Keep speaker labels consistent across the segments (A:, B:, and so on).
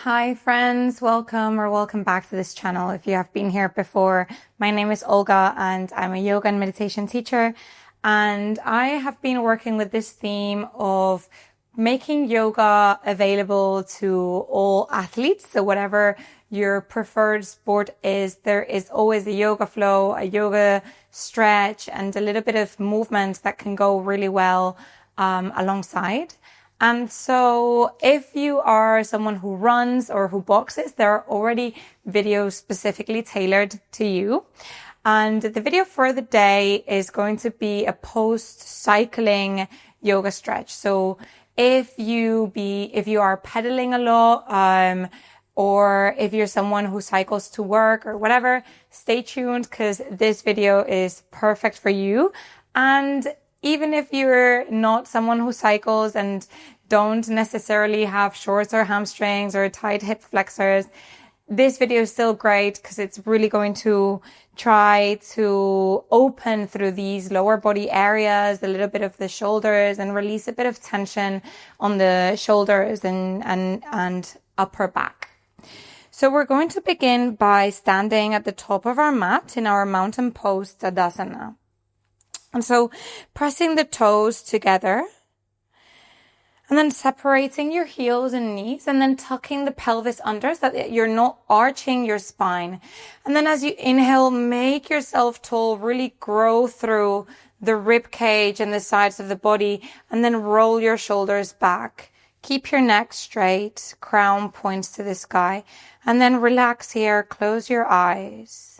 A: Hi friends, welcome back to this channel. If you have been here before, my name is Olga and I'm a yoga and meditation teacher, and I have been working with this theme of making yoga available to all athletes. So whatever your preferred sport is, there is always a yoga flow, a yoga stretch, and a little bit of movement that can go really well alongside. And so if you are someone who runs or who boxes, there are already videos specifically tailored to you. And the video for the day is going to be a post-cycling yoga stretch. So if you are pedaling a lot, or if you're someone who cycles to work or whatever, stay tuned because this video is perfect for you. And even if you're not someone who cycles and don't necessarily have shorts or hamstrings or tight hip flexors, this video is still great because it's really going to try to open through these lower body areas, a little bit of the shoulders, and release a bit of tension on the shoulders and upper back. So we're going to begin by standing at the top of our mat in our mountain pose Tadasana. And so pressing the toes together and then separating your heels and knees and then tucking the pelvis under so that you're not arching your spine. And then as you inhale, make yourself tall, really grow through the rib cage and the sides of the body, and then roll your shoulders back. Keep your neck straight, crown points to the sky, and then relax here, close your eyes.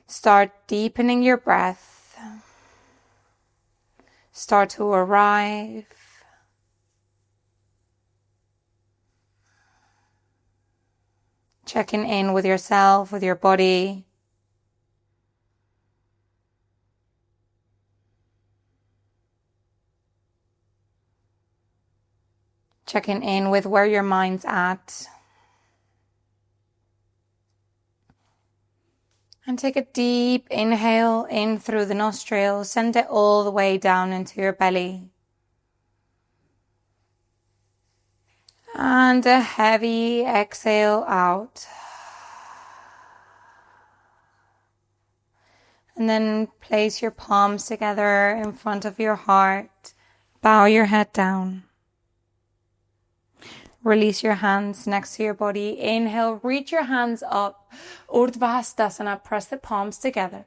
A: Start deepening your breath. Start to arrive. Checking in with yourself, with your body. Checking in with where your mind's at. And take a deep inhale in through the nostrils. Send it all the way down into your belly. And a heavy exhale out. And then place your palms together in front of your heart. Bow your head down. Release your hands next to your body. Inhale, reach your hands up. Urdhva Hastasana, press the palms together.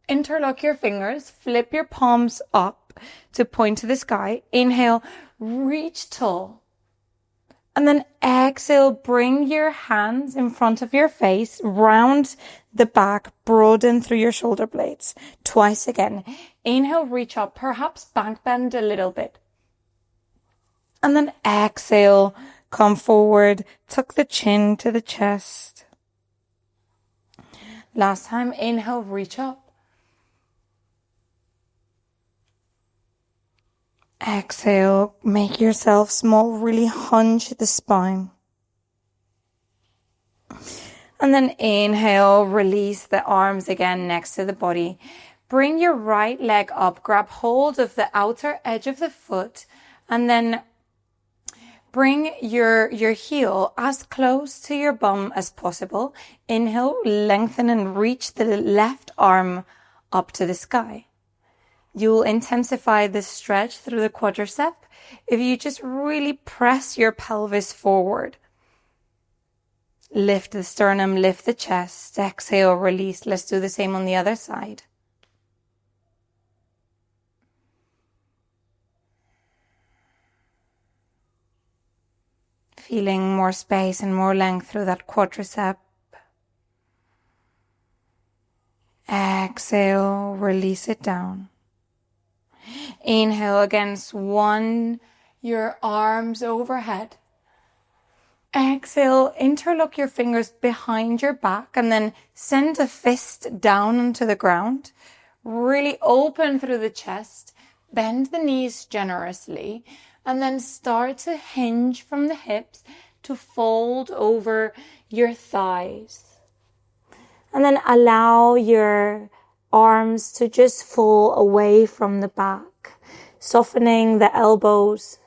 A: Interlock your fingers, flip your palms up to point to the sky. Inhale, reach tall. And then exhale, bring your hands in front of your face, round the back, broaden through your shoulder blades. Twice again. Inhale, reach up, perhaps back bend a little bit. And then exhale, come forward, tuck the chin to the chest. Last time, inhale, reach up. Exhale, make yourself small, really hunch the spine. And then inhale, release the arms again next to the body. Bring your right leg up, grab hold of the outer edge of the foot, and then bring your heel as close to your bum as possible. Inhale, lengthen and reach the left arm up to the sky. You'll intensify this stretch through the quadricep if you just really press your pelvis forward. Lift the sternum, lift the chest. Exhale, release. Let's do the same on the other side. Feeling more space and more length through that quadricep. Exhale, release it down. Inhale again, swan your arms overhead. Exhale, interlock your fingers behind your back and then send a fist down onto the ground. Really open through the chest. Bend the knees generously. And then start to hinge from the hips to fold over your thighs. And then allow your arms to just fall away from the back, softening the elbows,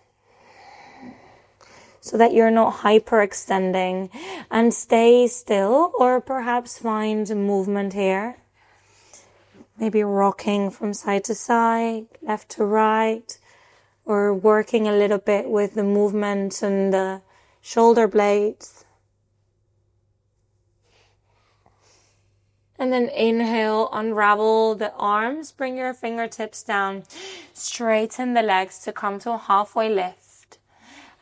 A: so that you're not hyperextending, and stay still, or perhaps find movement here. Maybe rocking from side to side, left to right, or working a little bit with the movement and the shoulder blades. And then inhale, unravel the arms, bring your fingertips down, straighten the legs to come to a halfway lift.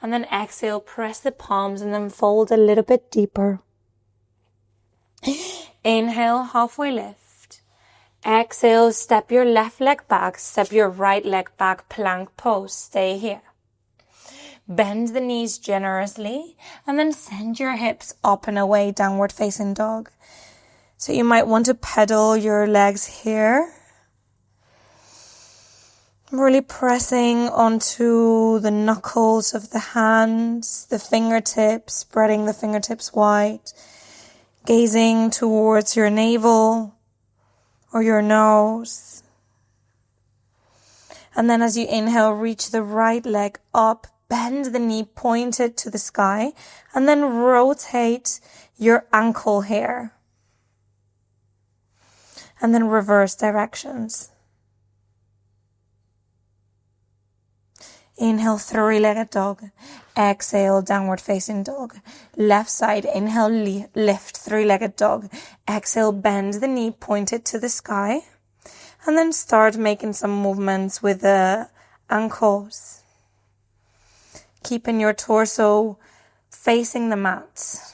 A: And then exhale, press the palms and then fold a little bit deeper. Inhale, halfway lift. Exhale, step your left leg back, step your right leg back, plank pose, stay here. Bend the knees generously and then send your hips up and away, downward facing dog. So you might want to pedal your legs here. Really pressing onto the knuckles of the hands, the fingertips, spreading the fingertips wide, gazing towards your navel or your nose. And then as you inhale, reach the right leg up, bend the knee, point it to the sky, and then rotate your ankle here. And then reverse directions. Inhale, three-legged dog. Exhale, downward facing dog. Left side, inhale, lift, three-legged dog. Exhale, bend the knee, point it to the sky. And then start making some movements with the ankles. Keeping your torso facing the mat.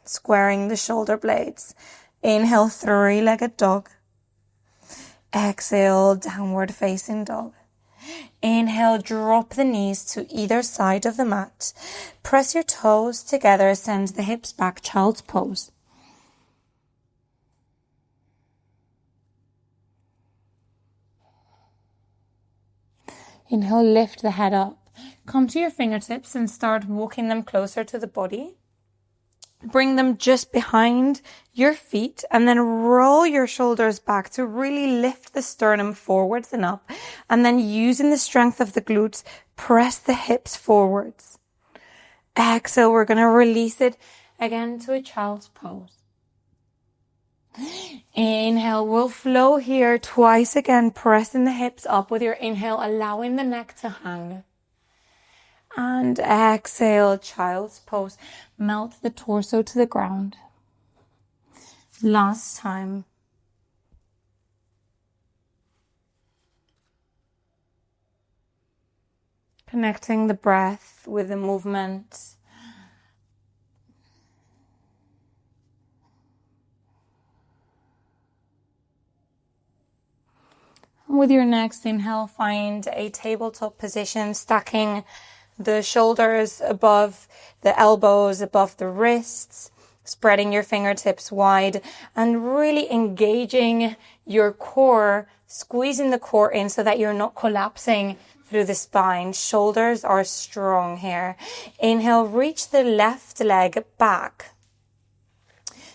A: Squaring the shoulder blades. Inhale, three-legged dog. Exhale, downward facing dog. Inhale, drop the knees to either side of the mat. Press your toes together, send the hips back, child's pose. Inhale, lift the head up. Come to your fingertips and start walking them closer to the body. Bring them just behind your feet and then roll your shoulders back to really lift the sternum forwards and up. And then using the strength of the glutes, press the hips forwards. Exhale, we're going to release it again to a child's pose. Inhale, we'll flow here twice again, pressing the hips up with your inhale, allowing the neck to hang. And exhale, child's pose. Melt the torso to the ground. Last time. Connecting the breath with the movement. With your next inhale, find a tabletop position, stacking the shoulders above the elbows, above the wrists, spreading your fingertips wide and really engaging your core, squeezing the core in so that you're not collapsing through the spine. Shoulders are strong here. Inhale, reach the left leg back.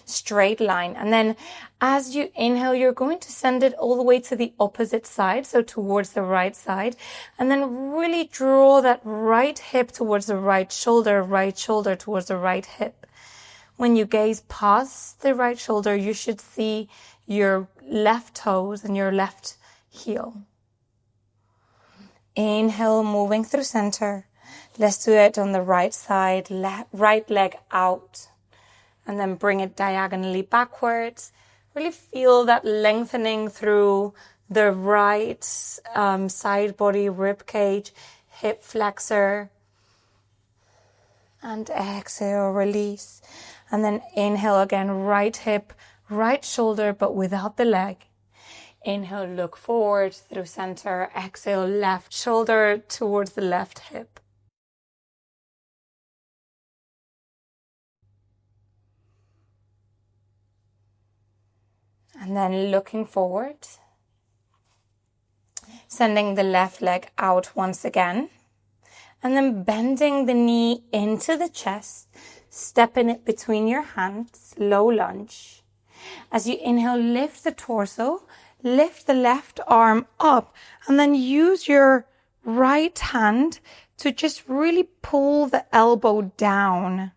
A: Straight line. And then as you inhale, you're going to send it all the way to the opposite side, so towards the right side. And then really draw that right hip towards the right shoulder towards the right hip. When you gaze past the right shoulder, you should see your left toes and your left heel. Inhale, moving through center. Let's do it on the right side, right leg out. And then bring it diagonally backwards. Really feel that lengthening through the right side body, rib cage, hip flexor. And exhale, release. And then inhale again, right hip, right shoulder, but without the leg. Inhale, look forward through center. Exhale, left shoulder towards the left hip. And then looking forward, sending the left leg out once again, and then bending the knee into the chest, stepping it between your hands, low lunge. As you inhale, lift the torso, lift the left arm up, and then use your right hand to just really pull the elbow down.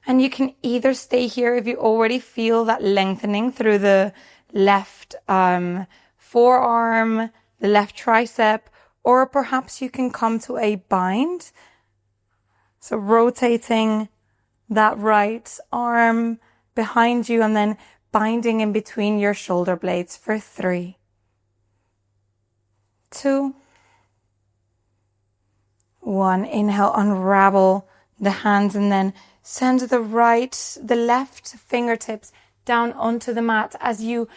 A: And you can either stay here if you already feel that lengthening through the left forearm, the left tricep, or perhaps you can come to a bind. So rotating that right arm behind you and then binding in between your shoulder blades for 3, 2, 1. Inhale, unravel the hands and then send the left fingertips down onto the mat as you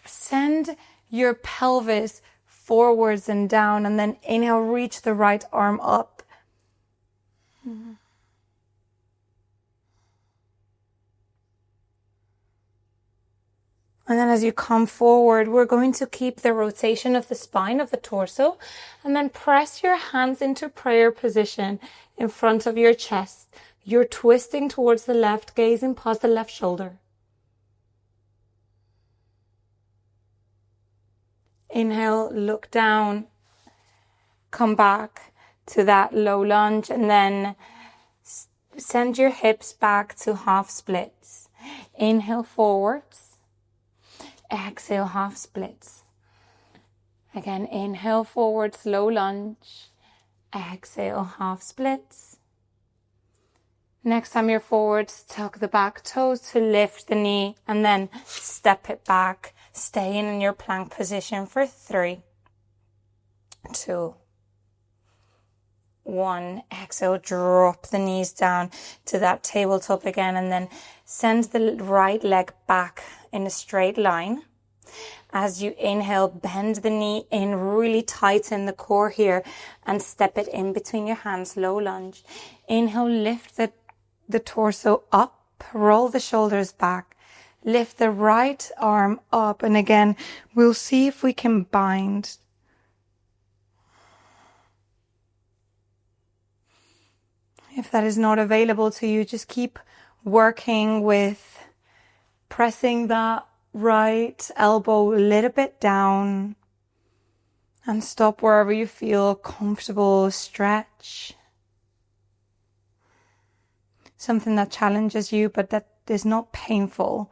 A: send your pelvis forwards and down, and then inhale, reach the right arm up. And then as you come forward, we're going to keep the rotation of the spine of the torso and then press your hands into prayer position in front of your chest. You're twisting towards the left, gazing past the left shoulder. Inhale, look down, come back to that low lunge and then send your hips back to half splits. Inhale forwards. Exhale, half splits. Again, inhale forwards, low lunge. Exhale, half splits. Next time you're forwards, tuck the back toes to lift the knee and then step it back. Stay in your plank position for 3, 2, 1. Exhale, drop the knees down to that tabletop again and then send the right leg back in a straight line. As you inhale, bend the knee in, really tighten the core here and step it in between your hands, low lunge. Inhale, lift the torso up, roll the shoulders back, lift the right arm up, and again, we'll see if we can bind. If that is not available to you, just keep working with pressing that right elbow a little bit down and stop wherever you feel comfortable. Stretch. Something that challenges you but that is not painful.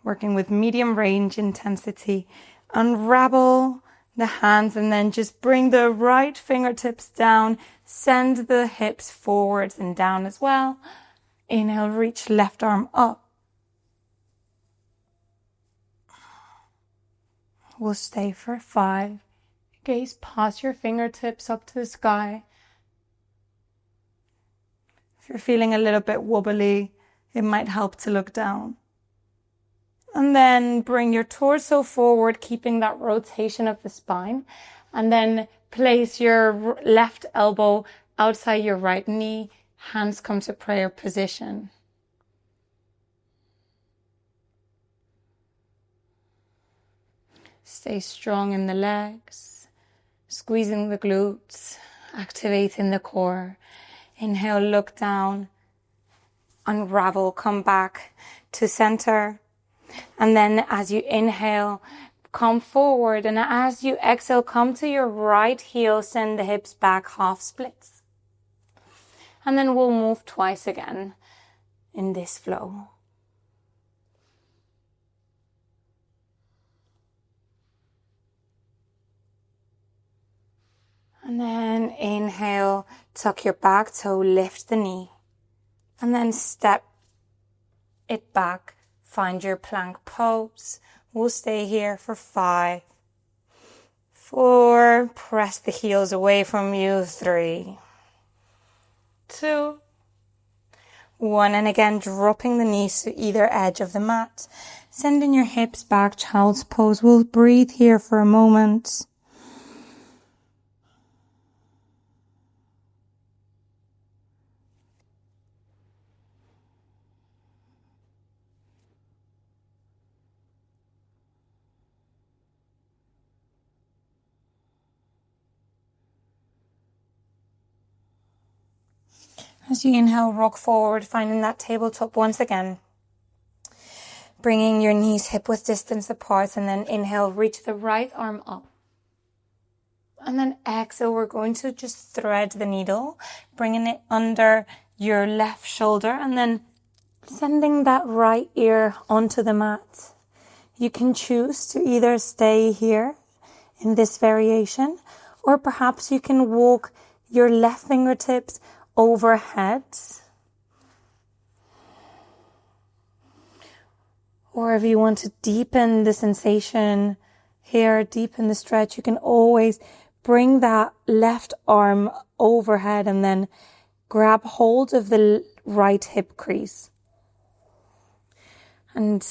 A: Working with medium range intensity. Unravel the hands and then just bring the right fingertips down. Send the hips forwards and down as well. Inhale, reach left arm up. We'll stay for 5. Gaze past your fingertips up to the sky. If you're feeling a little bit wobbly, it might help to look down. And then bring your torso forward, keeping that rotation of the spine. And then place your left elbow outside your right knee. Hands come to prayer position. Stay strong in the legs, squeezing the glutes, activating the core. Inhale, look down, unravel, come back to center. And then as you inhale, come forward. And as you exhale, come to your right heel, send the hips back, half splits. And then we'll move twice again in this flow. And then inhale, tuck your back toe, lift the knee. And then step it back, find your plank pose. We'll stay here for 5, 4, press the heels away from you, 3, 2, 1, and again dropping the knees to either edge of the mat. Sending your hips back, child's pose. We'll breathe here for a moment. As you inhale, rock forward, finding that tabletop once again. Bringing your knees hip width distance apart, and then inhale, reach the right arm up. And then exhale, we're going to just thread the needle, bringing it under your left shoulder and then sending that right ear onto the mat. You can choose to either stay here in this variation, or perhaps you can walk your left fingertips overhead. Or if you want to deepen the sensation here, deepen the stretch, you can always bring that left arm overhead and then grab hold of the right hip crease. And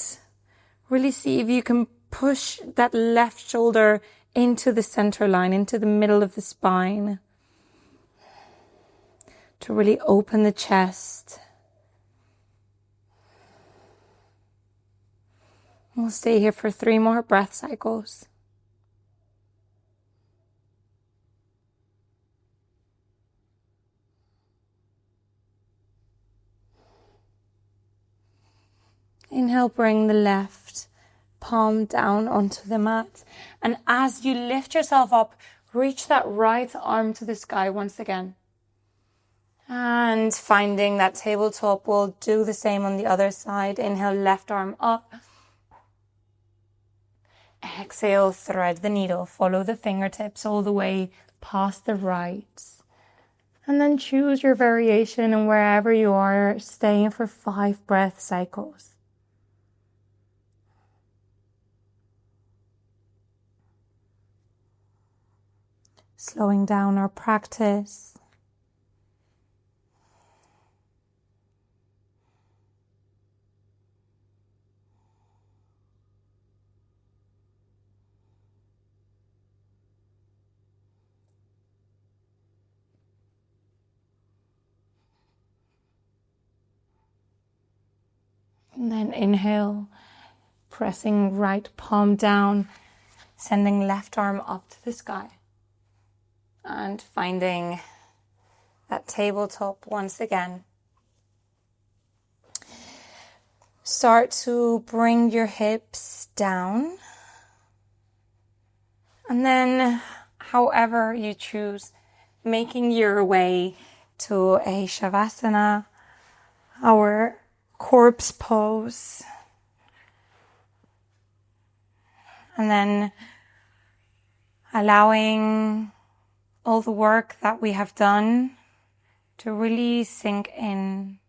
A: really see if you can push that left shoulder into the center line, into the middle of the spine, to really open the chest. We'll stay here for 3 more breath cycles. Inhale, bring the left palm down onto the mat. And as you lift yourself up, reach that right arm to the sky once again. And finding that tabletop, we'll do the same on the other side. Inhale, left arm up. Exhale, thread the needle. Follow the fingertips all the way past the right. And then choose your variation, and wherever you are, staying for 5 breath cycles. Slowing down our practice. And then inhale, pressing right palm down, sending left arm up to the sky. And finding that tabletop once again. Start to bring your hips down. And then, however you choose, making your way to a Shavasana, our corpse pose. And then allowing all the work that we have done to really sink in.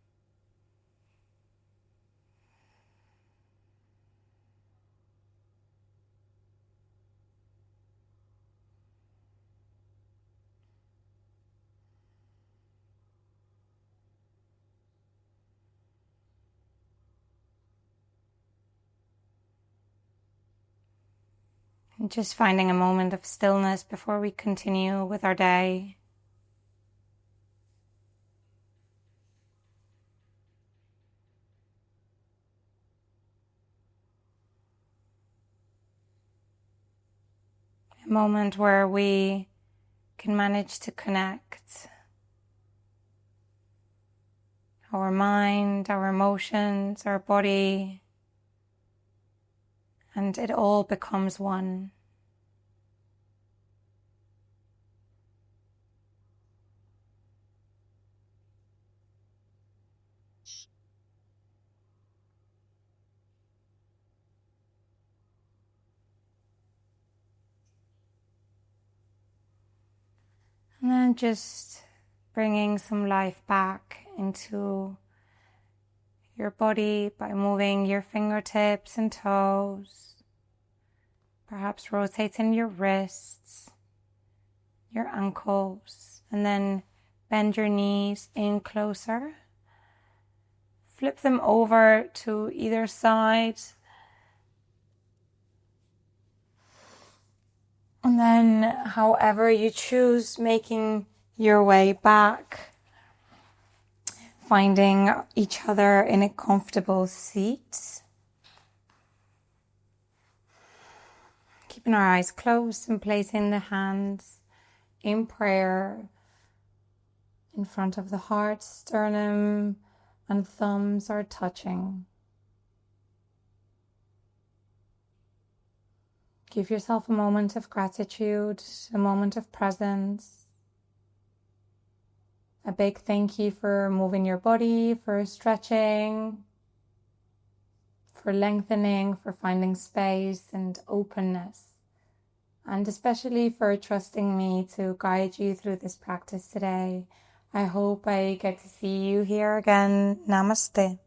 A: And just finding a moment of stillness before we continue with our day. A moment where we can manage to connect our mind, our emotions, our body, and it all becomes one. And then just bringing some life back into your body by moving your fingertips and toes. Perhaps rotating your wrists, your ankles, and then bend your knees in closer. Flip them over to either side. And then, however you choose, making your way back, finding each other in a comfortable seat. Keeping our eyes closed and placing the hands in prayer in front of the heart, sternum and thumbs are touching. give yourself a moment of gratitude, a moment of presence. A big thank you for moving your body, for stretching, for lengthening, for finding space and openness, and especially for trusting me to guide you through this practice today. I hope I get to see you here again. Namaste.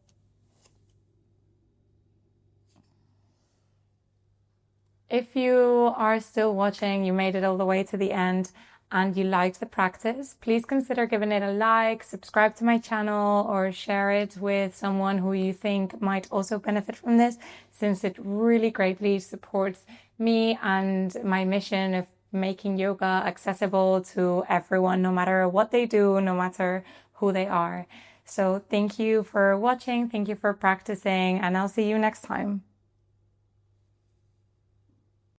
A: If you are still watching, you made it all the way to the end, and you liked the practice, please consider giving it a like, subscribe to my channel, or share it with someone who you think might also benefit from this, since it really greatly supports me and my mission of making yoga accessible to everyone, no matter what they do, no matter who they are. So thank you for watching, thank you for practicing, and I'll see you next time.